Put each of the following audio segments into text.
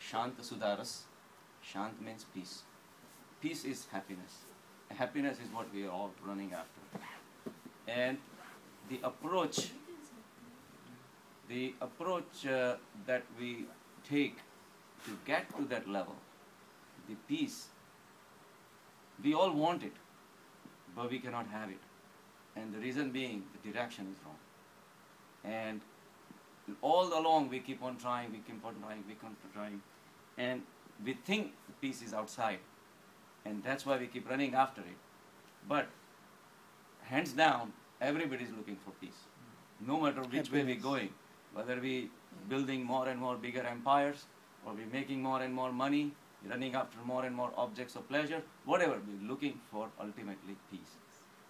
Shanta Sudaras. Shant means peace. Peace is happiness. Happiness is what we are all running after. And the approach that we take to get to that level, the peace, we all want it, but we cannot have it. And the reason being, the direction is wrong. And all along we keep on trying, and we think peace is outside, and that's why we keep running after it. But hands down, everybody is looking for peace. No matter which way we're going, whether we building more and more bigger empires, or we're making more and more money, running after more and more objects of pleasure, whatever, we're looking for ultimately peace.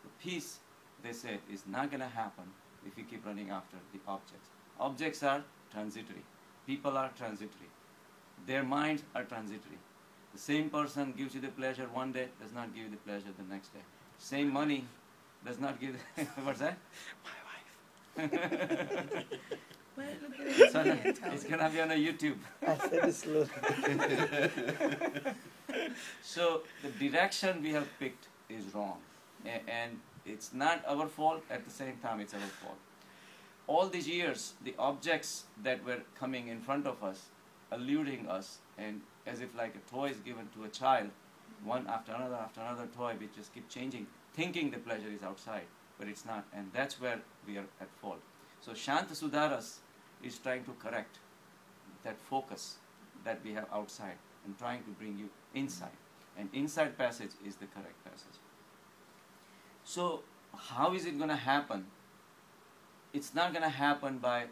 The peace, they said, is not going to happen if we keep running after the objects. Objects are transitory. People are transitory. Their minds are transitory. The same person gives you the pleasure one day, does not give you the pleasure the next day. Same money does not give, what's that? My wife. Well, look at it. So it's going to be on a YouTube. I said it slowly. So the direction we have picked is wrong. And it's not our fault, at the same time it's our fault. All these years, the objects that were coming in front of us, eluding us, and as if like a toy is given to a child, one after another toy, we just keep changing, thinking the pleasure is outside, but it's not, and that's where we are at fault. So Shanta Sudaras is trying to correct that focus that we have outside and trying to bring you inside. And inside passage is the correct passage. So how is it going to happen? It's not going to happen by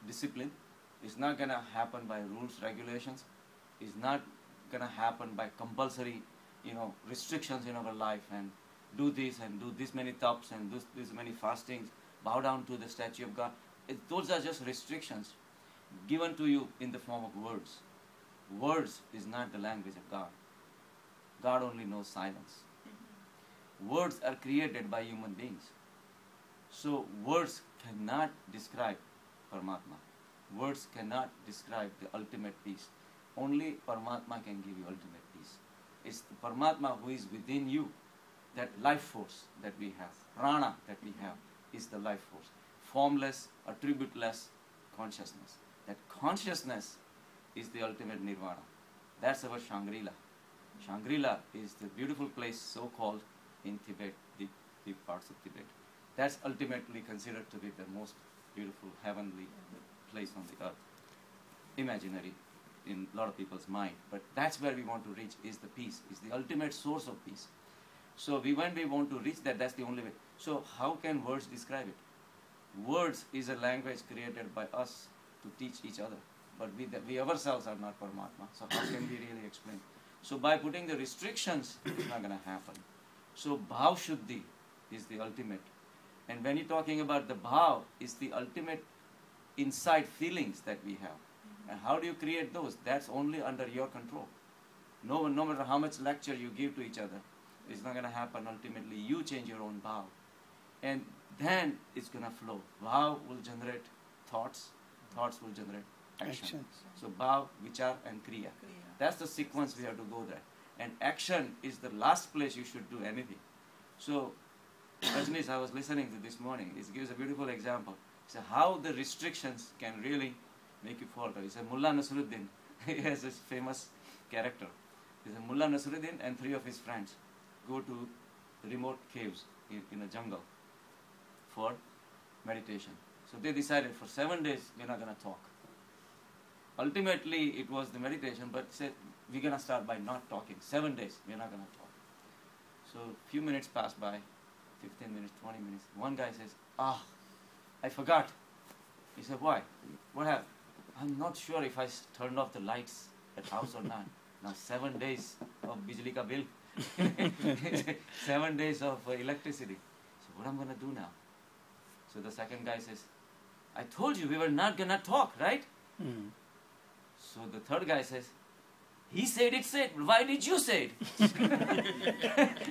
discipline. It's not going to happen by rules, regulations. It's not going to happen by compulsory, restrictions in our life and do this and do this many taps and do this many fastings, bow down to the statue of God. Those are just restrictions given to you in the form of words. Words is not the language of God. God only knows silence. Words are created by human beings. So words cannot describe Paramatma. Words cannot describe the ultimate peace. Only Paramatma can give you ultimate peace. It's the Paramatma who is within you. That life force that we have, prana that we have, is the life force. Formless, attributeless consciousness. That consciousness is the ultimate nirvana. That's our Shangri-La. Shangri-La is the beautiful place so-called in Tibet, deep parts of Tibet. That's ultimately considered to be the most beautiful heavenly place on the earth. Imaginary in a lot of people's mind, but that's where we want to reach, is the peace, is the ultimate source of peace. So when we want to reach that, that's the only way. So how can words describe it? Words is a language created by us to teach each other, but we ourselves are not Paramatma, so how can we really explain? So by putting the restrictions, it's not going to happen. So Bhav Shuddhi is the ultimate. And when you're talking about the Bhav, it's the ultimate inside feelings that we have. And how do you create those? That's only under your control. No matter how much lecture you give to each other, it's not going to happen. Ultimately, you change your own Bhav. And then it's going to flow. Bhav will generate thoughts. Thoughts will generate action. So Bhav, Vichar and Kriya. That's the sequence we have to go there. And action is the last place you should do anything. So, Rajneesh, I was listening to this morning. It gives a beautiful example. So how the restrictions can really make you falter. He said Mullah Nasruddin, he has this famous character. He said Mullah Nasruddin and 3 of his friends go to remote caves in a jungle for meditation. So they decided for 7 days we're not going to talk. Ultimately it was the meditation, but said we're going to start by not talking. 7 days we're not going to talk. So a few minutes pass by, 15 minutes, 20 minutes. One guy says, I forgot. He said, why? What happened? I'm not sure if I turned off the lights at house or not. Now 7 days of bijli ka bill. 7 days of electricity. So what I'm going to do now? So the second guy says, I told you we were not going to talk, right? So the third guy says, he said it said, why did you say it?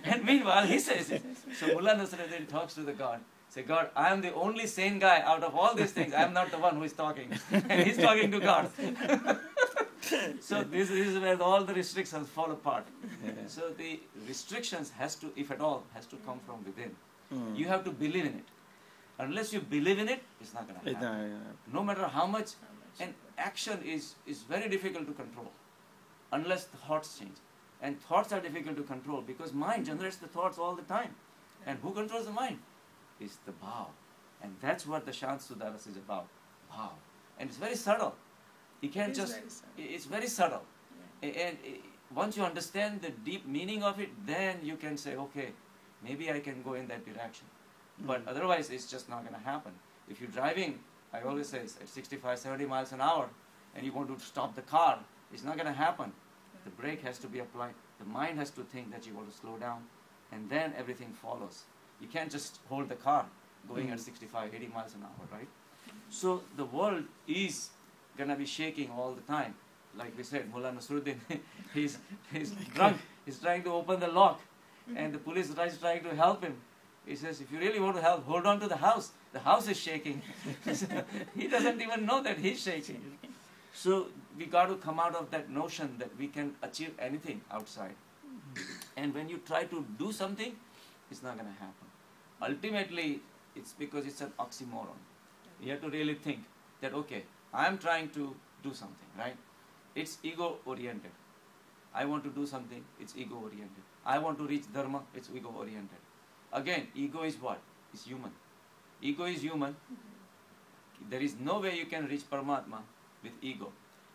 And meanwhile he says it. So Mullah Nasruddin talks to the God. Say, God, I am the only sane guy out of all these things. I am not the one who is talking. And he's talking to God. So this is where all the restrictions fall apart. Yeah. So the restrictions has to, if at all, has to come from within. Mm. You have to believe in it. Unless you believe in it, it's not going to It's happen. not, yeah. No matter how much, How much and action is very difficult to control unless the thoughts change. And thoughts are difficult to control because mind generates the thoughts all the time. And who controls the mind? It's the bhav. And that's what the Shant Sudaras is about. Bhav. And it's very subtle. You can't It is just, very subtle. it's very subtle. Yeah. And once you understand the deep meaning of it, then you can say, okay, maybe I can go in that direction. But otherwise, it's just not going to happen. If you're driving, I always say, at 65, 70 miles an hour, and you want to stop the car, it's not going to happen. The brake has to be applied. The mind has to think that you want to slow down, and then everything follows. You can't just hold the car going at 65, 80 miles an hour, right? So the world is going to be shaking all the time. Like we said, Mullah Nasruddin, he's drunk. He's trying to open the lock, and the police is trying to help him. He says, if you really want to help, hold on to the house. The house is shaking. He doesn't even know that he's shaking. So we got to come out of that notion that we can achieve anything outside. And when you try to do something, it's not going to happen. Ultimately, it's because it's an oxymoron. You have to really think that, okay, I am trying to do something, right? It's ego-oriented. I want to do something, it's ego-oriented. I want to reach dharma, it's ego-oriented. Again, ego is what? It's human. Ego is human. There is no way you can reach Paramatma with ego.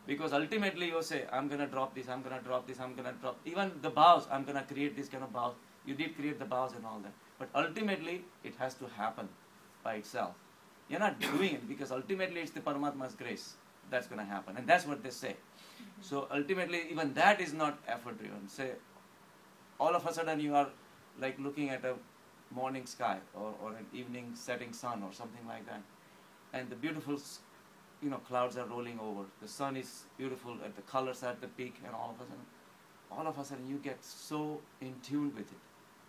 Because ultimately you say, I'm going to drop this, I'm going to drop this, I'm going to drop... Even the vows, I'm going to create this kind of vows. You did create the vows and all that. But ultimately, it has to happen by itself. You're not doing it because ultimately it's the Paramatma's grace that's going to happen. And that's what they say. So ultimately, even that is not effort driven. Say, all of a sudden you are like looking at a morning sky or an evening setting sun or something like that. And the beautiful, clouds are rolling over. The sun is beautiful, and the colors are at the peak, and all of a sudden you get so in tune with it.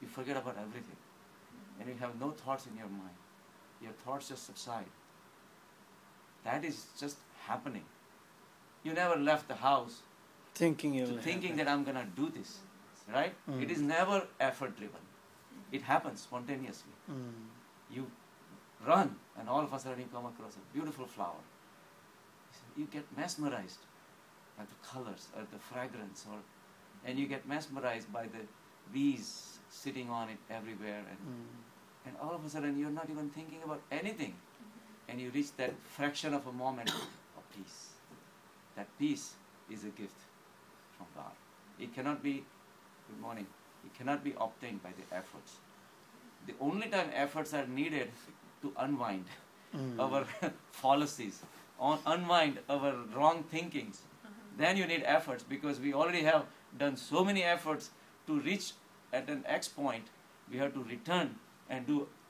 You forget about everything. And you have no thoughts in your mind. Your thoughts just subside. That is just happening. You never left the house Thinking it will thinking happen. that I'm going to do this, right? It is never effort driven. It happens spontaneously. You run and all of a sudden you come across a beautiful flower. You get mesmerized by the colors or the fragrance, and you get mesmerized by the bees sitting on it everywhere, and all of a sudden you're not even thinking about anything, and you reach that fraction of a moment of peace. That peace is a gift from God. It cannot be, good morning, it cannot be obtained by the efforts. The only time efforts are needed to unwind our fallacies, unwind our wrong thinkings. Then you need efforts, because we already have done so many efforts to reach at an X point. We have to return and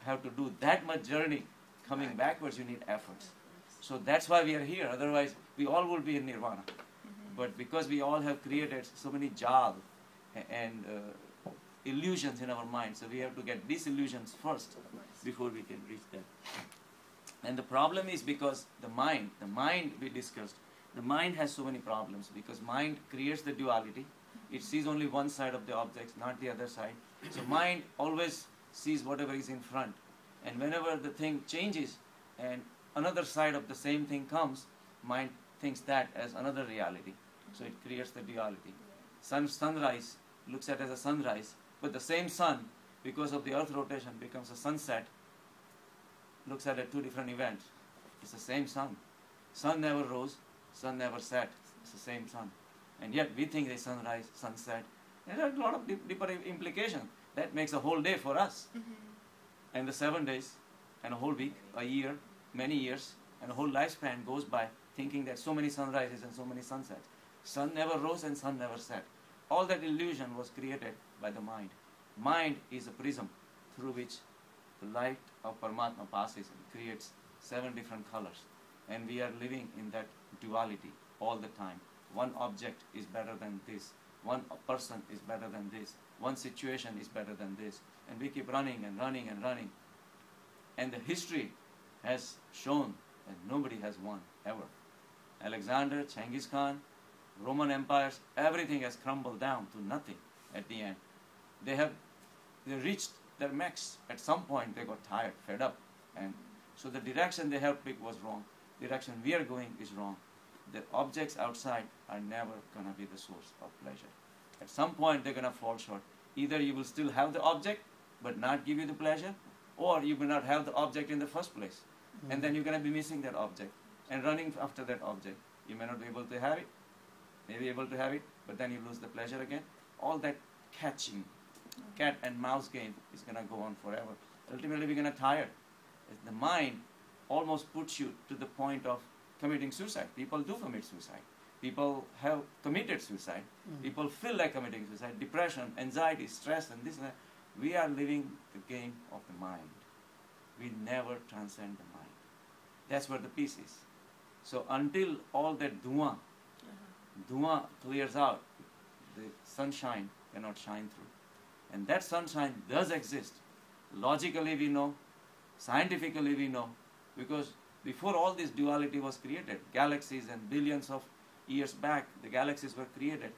have to do that much journey. Coming backwards, you need efforts. So that's why we are here. Otherwise, we all would be in nirvana. But because we all have created so many jal and illusions in our mind, so we have to get disillusions first before we can reach that. And the problem is because the mind we discussed, the mind has so many problems, because mind creates the duality. It sees only one side of the objects, not the other side. So mind always sees whatever is in front. And whenever the thing changes and another side of the same thing comes, mind thinks that as another reality. So it creates the duality. Sunrise looks at as a sunrise, but the same sun, because of the earth rotation, becomes a sunset, looks at two different events. It's the same sun. Sun never rose, sun never set. It's the same sun. And yet we think it's sunrise, sunset. There are a lot of deeper implications. That makes a whole day for us. And the 7 days, and a whole week, a year, many years, and a whole lifespan goes by thinking that so many sunrises and so many sunsets. Sun never rose and sun never set. All that illusion was created by the mind. Mind is a prism through which the light of Paramatma passes and creates 7 different colors. And we are living in that duality all the time. One object is better than this. One person is better than this. One situation is better than this. And we keep running and running and running. And the history has shown that nobody has won, ever. Alexander, Genghis Khan, Roman empires, everything has crumbled down to nothing at the end. They reached their max. At some point they got tired, fed up, and so the direction they have picked was wrong. Direction we are going is wrong. The objects outside are never gonna be the source of pleasure. At some point they're gonna fall short. Either you will still have the object but not give you the pleasure, or you will not have the object in the first place. And then you're gonna be missing that object and running after that object. You may not be able to have it, maybe able to have it, but then you lose the pleasure again. All that catching, cat and mouse game is going to go on forever. Ultimately, we're going to tire. The mind almost puts you to the point of committing suicide. People do commit suicide. People have committed suicide. People feel like committing suicide. Depression, anxiety, stress, and this and that. We are living the game of the mind. We never transcend the mind. That's where the peace is. So until all that dua clears out, the sunshine cannot shine through. And that sunshine does exist. Logically we know, scientifically we know, because before all this duality was created, galaxies and billions of years back, the galaxies were created,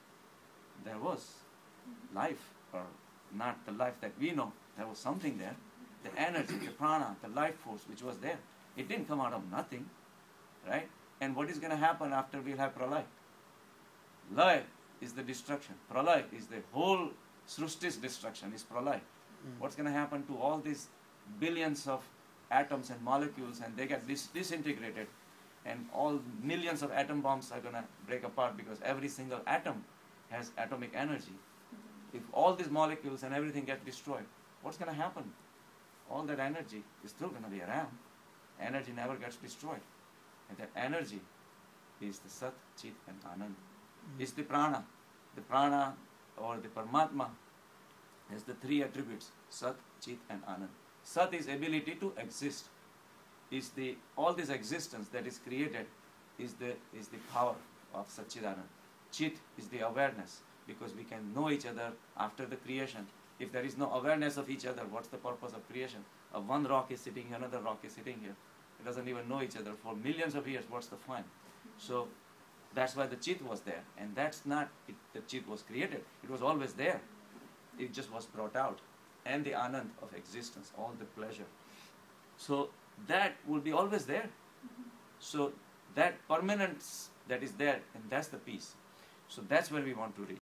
there was life, or not the life that we know, there was something there. The energy, the prana, the life force which was there. It didn't come out of nothing, right? And what is going to happen after we'll have pralay? Lay is the destruction. Pralay is the whole Srushti's destruction, is pralay. What's going to happen to all these billions of atoms and molecules, and they get disintegrated, and all millions of atom bombs are going to break apart because every single atom has atomic energy. If all these molecules and everything get destroyed, what's going to happen? All that energy is still going to be around. Energy never gets destroyed. And that energy is the Sat, Chit and Anand. It's the prana. The prana or the Paramatma has the three attributes, Sat, Chit and Anand. Sat is ability to exist. Is the all this existence that is created is the power of Satchidanand. Chit is the awareness, because we can know each other after the creation. If there is no awareness of each other, what's the purpose of creation? One rock is sitting here, another rock is sitting here. It doesn't even know each other for millions of years. What's the fun? So that's why the Chit was there, and that's not it, the Chit was created. It was always there. It just was brought out, and the Anand of existence, all the pleasure. So that will be always there. So that permanence that is there, and that's the peace. So that's where we want to reach.